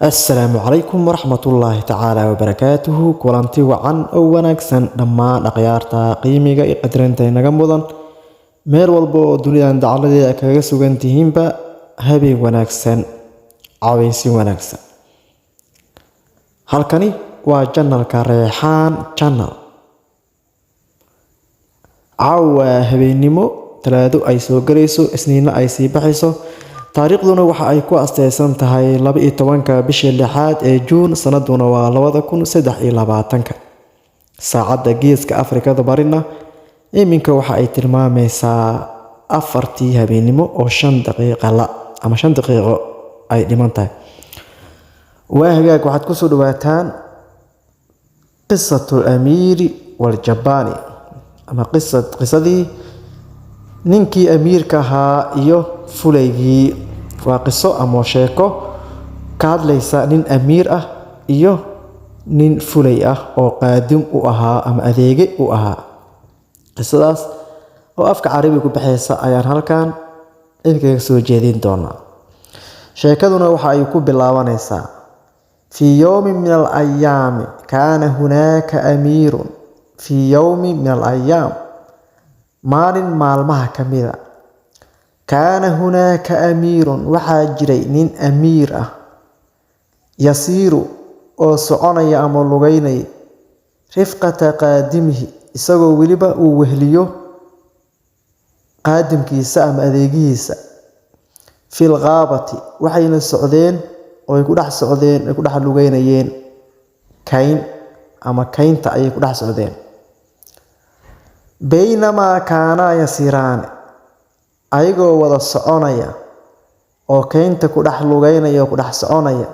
السلام عليكم ورحمة الله تعالى وبركاته. كلانتي وعن أو وناكسن لما نقيارتا قيميغا قدرنتي نغمودان مير والبو دنيا دعالدي كاغا سوغانتيهينبا هبي وناكسن عاويسي وناكسن. halkani waa channelka Reexaan Channel. caawa habeenimo talaado ay soo galayso isniina ay sii baxayso taariikhduna waxa ay ku asteysan tahay 12 bisha 6 ee Juun sanaduna waa 2023 saacada geeska Afrikada barina iminka waxa ay tilmaamaysaa 4 habeenimo oo 5 daqiiqo la ama 5 daqiiqo ay dhiman tahay. وهاجاك واحد كسر دواتان قصة الأمير والجباني أما قصة نينكي أمير كها إيو فليجي وقصة أما شيكو كاد ليس نين أمير إيو نين فلي أو قادم وأها أما أذيجي وأها قصة داس وأفك عربي كبحيسة أيان هالكان إنك يسوي جديد دونا شيكادنا وحا يكون باللاوانيسا. في يوم من الأيام كان هناك أمير في يوم من الأيام مال كميرا كان هناك أمير وحاجرين أميرة يسير أو سعوني أمر لغيني رفقة قادمه إساقو ولبا ووهليو قادم كيسا أم أذيقيسا في الغابة وحين السعودين oo ay ku dhex socdeen ay ku dhex lugeynayeen kayn ama kaynta ay ku dhex socdeen baynama kaana yasiraan ayagoo wada soconaya oo kaynta ku dhex lugeynaya oo ku dhex soconaya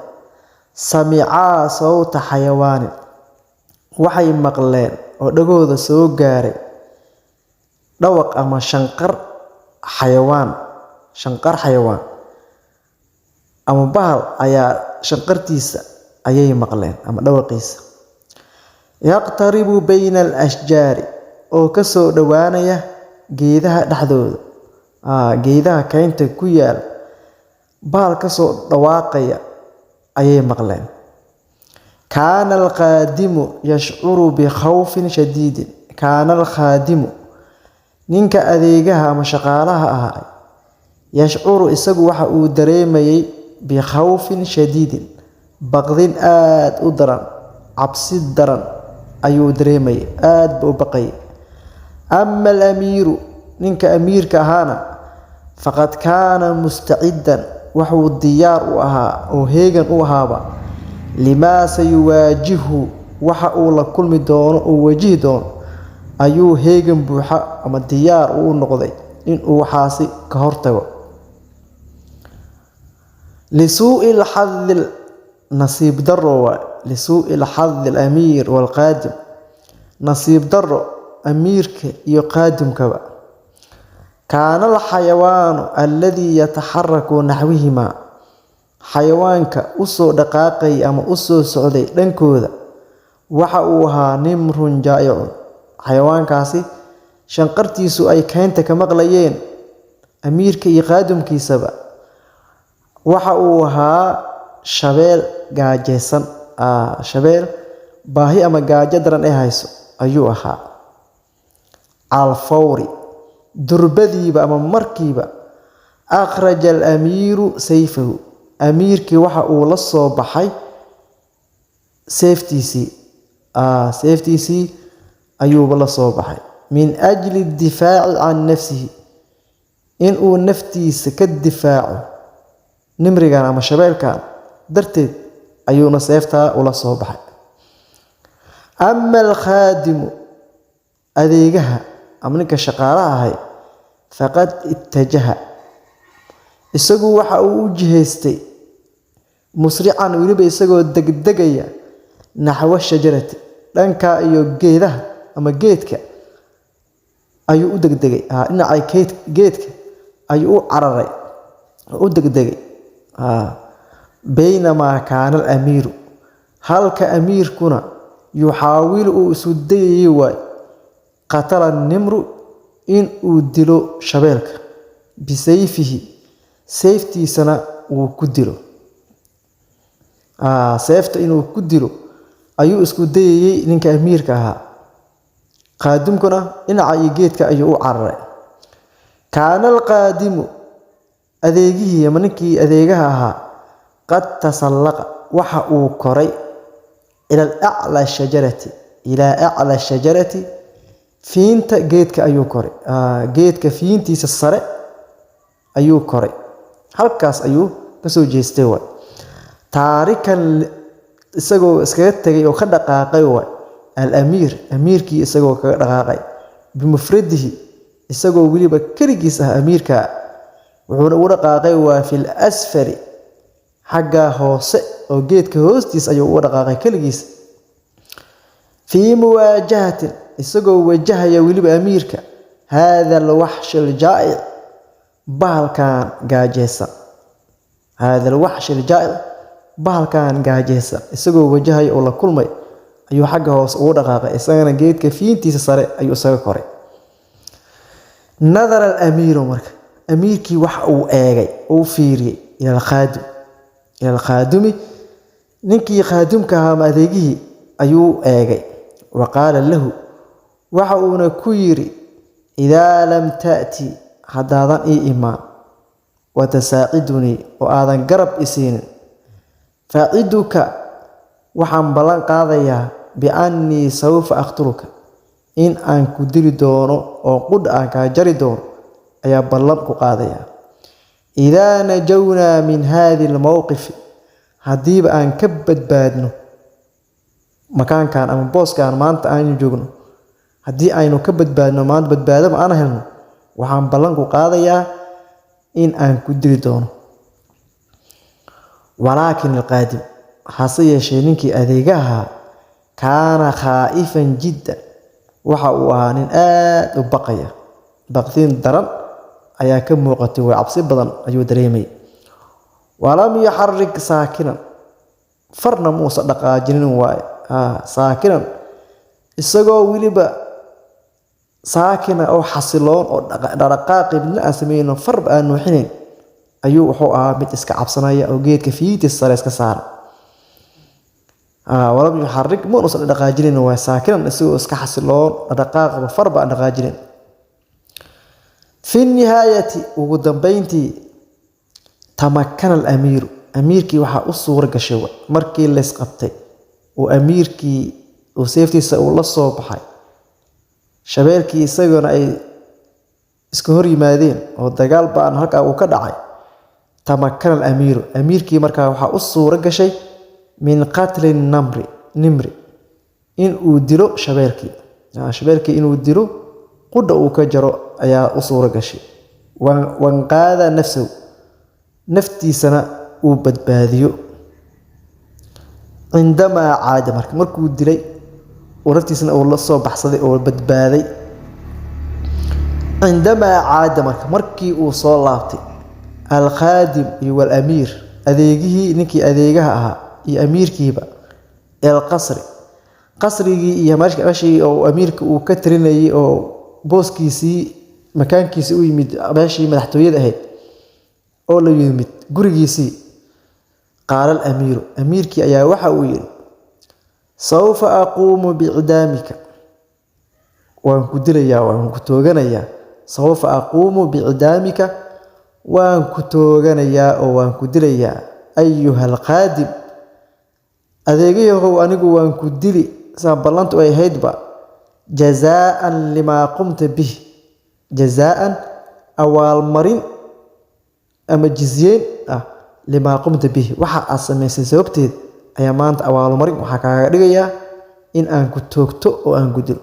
samica sawta xayawaan waxay maqleen oo dhagooda soo gaaray dhawaq ama shanqar xayawaan ama bahal ayaa shanqartiisa ayay maqleen ama dhawaqiisa yaqtaribu bayna al-ashjaari oo ka soo dhawaanaya geedaha dhaxdooda geedaha kaynta ku yaal bahal ka soo dhawaaqaya ayay maqleen kaana al-qaadimu yash'uru bi khawfin shadiidin kaana al-qaadimu ninka adeegaha ama shaqaalaha ahaa yash'uru isagu waxa uu dareemayay بخوف شديد بقدين آد أدران عبسي دران أيو دريمي آد بقي. أما الأمير نينك أمير كهانا فقد كان مستعدا وحو الديار وهيغن وهابا لما سيواجهه وحاو لكل مدون ووجه دون أيو هيغن بوحا أما الديار ونقضي إن وحاسي كهورتو لسوء الحظ نصيب درو لسوء الحظ الأمير والقادم نصيب درو أميرك يقادم كبا كان الحيوان الذي يتحرك نحوهما حيوانك أسو دقاقي أما أسو سعودي لنكوذا وحاوها نمر جائع حيوانك عسي شنقرتي سؤاي كاينتك مغليين أميرك يقادم كي سبا waxa uu ahaa shabeel gaajeysan shabeel baahi ama gaajo daran ay hayso ayuu ahaa al-fawri durbadiiba ama markiiba akhraj al-amiiru sayfahu amiirkii waxa uu la soo baxay seeftiisii ayuu la soo baxay min ajli difaaci an nafsihi in uu naftiisa ka difaaco nimrigan ama shabeelkan darteed ayuuna seefta ula soo baxay. Amma al-khadimu adeegaha ama ninka shaqaalaha ahay faqad ittajaha isagu waxa uu u jihaystay musri'an waliba isagoo degdegaya naxwa shajarati dhanka iyo geedaha ama geedka ayuu u degdegay dhinacay geedka ayuu u cararay u degdegay بينما كان الأمير هلك أمير كنا يحاول أسدي قتل النمر إن أدلو شبالك بسيفه سيفتي سنة وكدلو seefta inuu ku dilo ayuu isku dayay ninka amiirka ahaa. qaadimkuna dhinaca iyo geedka ayuu u cararay. kaana alqaadimu adeegihii ama ninkii adeegaha ahaa qad tasallaqa waxa uu koray ila a'la shajarati fiinta geedka ayuu koray. geedka fiintiisa sare ayuu koray. halkaas ayuu kasoo jeestay way. taarikan isagoo iskaga tagay oo ka dhaqaaqay way al-amiir amiirkii isagoo kaga dhaqaaqay bimufradihi isagoo waliba kaligiis ah amiirka wuxuu u dhaqaaqay waa fil asfari xagga hoose oo geedka hoostiis ayuu u dhaqaaqay kaligiis fi muwaajahatin isagoo wajahaya waliba amiirka hada al-wahsh al-jaa'i bahalkan gaajeysa isagoo wajahaya oo la kulmay ayuu xagga hoose ugu dhaqaaqay isagana geedka fiintiisa sare ayuu isaga koray. nadara al-amiiru marka amiirkii waxa uu eegay oo fiiriyay ila al-qaadimi ninkii qaadimka ahaa adeegihii ayuu eegay waqaala lahu waxa uuna ku yiri idaa lam taati hadaadan ii imaan watasaaciduni oo aadan garab isiinin faa'iduka waxaan ballan qaadayaa bi'annii sawfa aqtuluka in aan ku dili doono oo qud aan ka jari doono ayaa ballan ku qaadayaa. idaa najawnaa min haadi al-mawqif hadiiba aan ka badbaadno makaankan ama booskan maanta aynu joogno haddii aynu ka badbaadno maanta badbaadaba aan helno waxaan ballan ku qaadayaa in aan ku dili doono. walaakin alqaadim hase yeeshee ninkii adeegaha kaana khaa'ifan jiddan waxa uu ahaa nin aad u baqaya baqdin daran ayaa ka muuqatay way cabsi badan ayuu dareemay. walam yuxarrik saakinan farna muusa dhaqaajinin waaye saakinan isagoo waliba saakina oo xasiloon oo dhaqaaqi midna aan sameeyno farba aan nuuxinayn ayuu wuxuu ahaa mid iska cabsanaya oo geedka fiintiisa sare iska saara. walam yuxarrik muusa dhaqaajinin waaye saakinan isagoo iska xasiloon dhaqaaqba farba aan dhaqaajinin. fi nihaayati ugu dambeyntii tamakkana al-amiiru amiirkii waxaa u suura gashay markii la isqabtay oo amiirkii oo seeftiisa uu la soo baxay shabeelkii isaguna ay iska hor yimaadeen oo dagaal baan halkaa uu ka dhacay. tamakkana al-amiiru amiirkii markaa waxaa u suura gashay min qatli nimri in uu dilo shabeelkii inuu dilo qudha uu ka jaro ayaa u suura gashay. wanqaada nafsahu naftiisana uu badbaadiyo cindamaa caada markuu dilay oo naftiisana uu la soo baxsaday oo badbaaday. cindamaa caada markii uu soo laabtay al-qaadim iyo wal-amiir adeegihii ninkii adeegaha ahaa iyo amiirkiiba qasrigii iyo meeshii oo amiirka uu ka talinayay oo booskiisii makaankiisii u yimid meeshii madaxtooyada ahayd oo la yimid gurigiisii. qaala al-amiiru amiirkii ayaa waxa uu yiri sawfa aquumu bi'cidaamika waan ku dilayaa waan ku tooganayaa sawfa aquumu bi'cidaamika waan ku tooganayaa oo waan ku dilayaa ayuha al-qaadim adeegayahow anigu waan ku dili saan ballantu ay ahaydba jazaa'an limaa qumta bih jazaa'an awaalmarin ama jizyeen limaa qumta bihi waxa aad samaysay sababteed ayaa maanta awaalmarin waxaa kaaga dhigayaa in aan ku toogto oo aan ku dilo.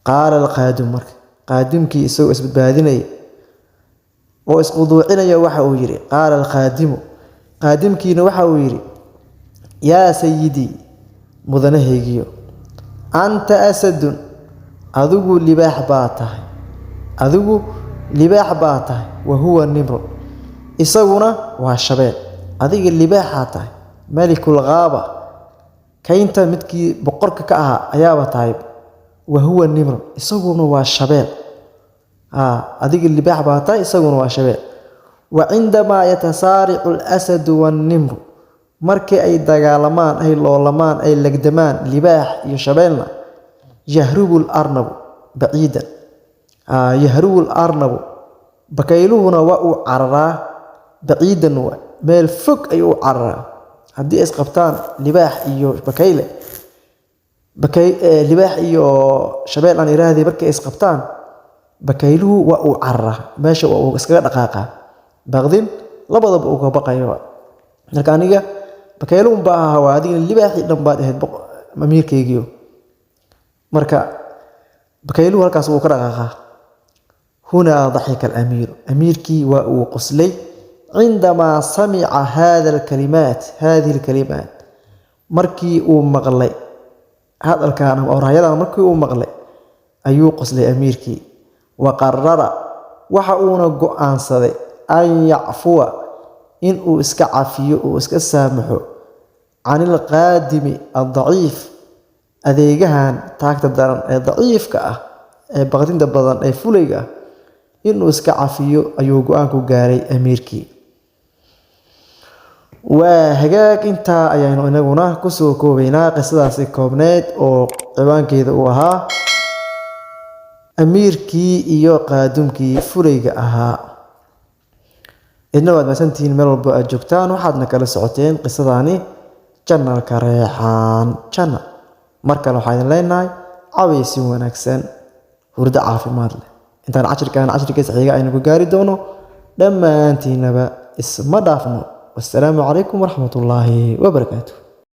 qaala al-qaadim qaadimkii isagoo isbadbaadinaya oo isquduucinaya waxa uu yiri qaala al-qaadimu qaadimkiina waxa uu yiri yaa sayidii mudanahaygiyo anta asadun adigu libaax baa tahay wa huwa nimru isaguna waa shabeel. adiga libaaxa tahay malikul ghaaba kaynta midkii boqorka ka ahaa ayaaba tahay wa huwa nimru isaguna waa shabeel. adiga libaax baa tahay isaguna waa shabeel. wa cindamaa yatasaaricu al-asadu wan-nimru markii ay dagaalamaan ay loolamaan ay lagdamaan libaax iyo shabeelna yahrubul arnabu baciidan yahrubul arnabu bakayluhuna waa uu cararaa baciidan waa meel fog ayuu cararaa haddii is qabtaan libaax iyo bakayle libaax iyo shabeel aan iraahday markay is qabtaan bakayluhu waa uu cararaa meesha waa uu iskaga dhaqaaqaa baqdin labadaba uu ka baqayo marka aniga bakayluhu baa ahaa waa adiga libaaxi dhan baad ahayd amiirkaygiyo marka bakayluhu halkaas uu ka dhaqaaqaa huna ضحك الأمير أميركي وقصلي عندما سمع هذه الكلمات مركي ومغلي هذا الكلام أو رأينا مركي ومغلي أيو قصلي أميركي وقرر وحاونا قوان صدي أن يعفو إن أسكعفي وأسكسامحو عن القادم الضعيف أذيقهان تاكت الدارن ضعيف كأه بغدين دبضان أي فوليقه inuu iska cafiyo ayuu go'aanku gaaray amiirkii waa hagaag inta ayaynu inaguna ku soo koobaynaa qisadaasi koobneed oo ciwaankeeda uu ahaa amiirkii iyo qaadumkii fulayga ahaa idna waad maasantihiin meel walba aad joogtaan waxaadna kala socoteen qisadani channelka Reexaan Channel mar kale waxaan idin leenahay cawaysi wanaagsan hurdo caafimaad leh intaan cashirkiisa xiga aynu ku gaari doono dhammaantiinaba isma dhaafno wassalaamu calaykum waraxmatullaahi wabarakaatuh